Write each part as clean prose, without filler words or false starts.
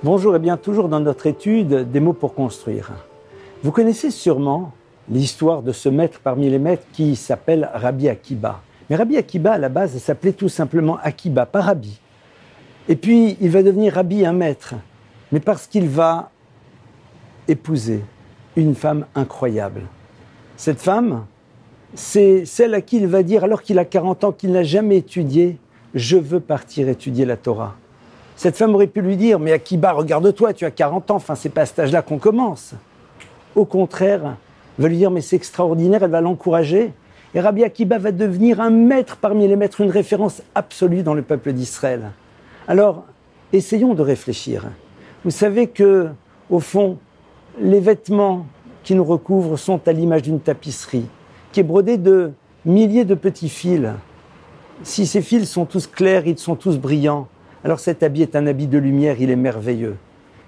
Bonjour et bien toujours dans notre étude des mots pour construire. Vous connaissez sûrement l'histoire de ce maître parmi les maîtres qui s'appelle Rabbi Akiba. Mais Rabbi Akiba à la base s'appelait tout simplement Akiba, pas Rabbi. Et puis il va devenir Rabbi, un maître, mais parce qu'il va épouser une femme incroyable. Cette femme, c'est celle à qui il va dire, alors qu'il a 40 ans, qu'il n'a jamais étudié, « Je veux partir étudier la Torah ». Cette femme aurait pu lui dire « Mais Akiba, regarde-toi, tu as 40 ans, enfin c'est pas à cet âge-là qu'on commence ». Au contraire, elle va lui dire « Mais c'est extraordinaire », elle va l'encourager. Et Rabbi Akiba va devenir un maître parmi les maîtres, une référence absolue dans le peuple d'Israël. Alors, essayons de réfléchir. Vous savez que, au fond, les vêtements qui nous recouvrent sont à l'image d'une tapisserie qui est brodée de milliers de petits fils. Si ces fils sont tous clairs, ils sont tous brillants, alors cet habit est un habit de lumière, il est merveilleux.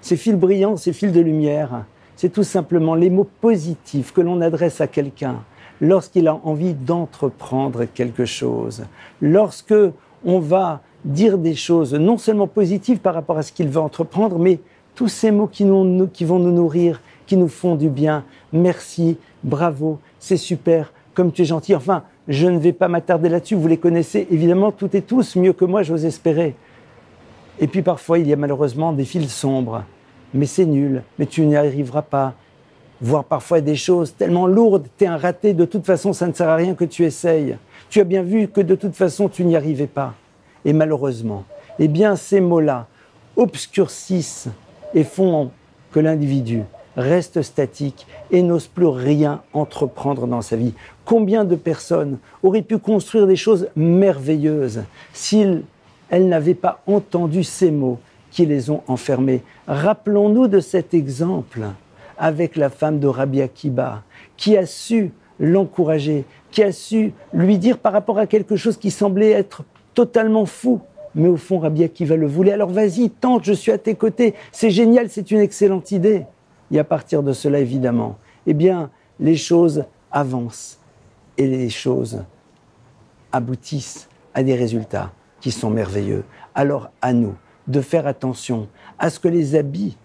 Ces fils brillants, ces fils de lumière, c'est tout simplement les mots positifs que l'on adresse à quelqu'un lorsqu'il a envie d'entreprendre quelque chose. Lorsque on va dire des choses non seulement positives par rapport à ce qu'il veut entreprendre, mais tous ces mots qui vont nous nourrir, qui nous font du bien. Merci, bravo, c'est super, comme tu es gentil. Enfin, je ne vais pas m'attarder là-dessus, vous les connaissez évidemment toutes et tous mieux que moi, j'ose espérer. Et puis parfois, il y a malheureusement des fils sombres. Mais c'est nul, mais tu n'y arriveras pas. Voire parfois des choses tellement lourdes, t'es un raté, de toute façon, ça ne sert à rien que tu essayes. Tu as bien vu que de toute façon, tu n'y arrivais pas. Et malheureusement, eh bien, ces mots-là obscurcissent et font que l'individu reste statique et n'ose plus rien entreprendre dans sa vie. Combien de personnes auraient pu construire des choses merveilleuses si elles n'avaient pas entendu ces mots qui les ont enfermées? Rappelons-nous de cet exemple avec la femme de Rabbi Akiba, qui a su l'encourager, qui a su lui dire par rapport à quelque chose qui semblait être totalement fou. Mais au fond, Rabbi Akiba le voulait. Alors vas-y, tente, je suis à tes côtés. C'est génial, c'est une excellente idée. Et à partir de cela, évidemment, eh bien, les choses avancent et les choses aboutissent à des résultats qui sont merveilleux. Alors à nous de faire attention à ce que les habits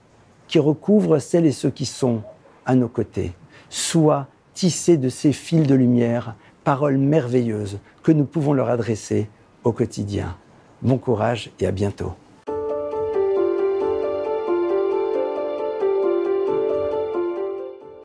qui recouvrent celles et ceux qui sont à nos côtés soient tissés de ces fils de lumière, paroles merveilleuses que nous pouvons leur adresser au quotidien. Bon courage et à bientôt.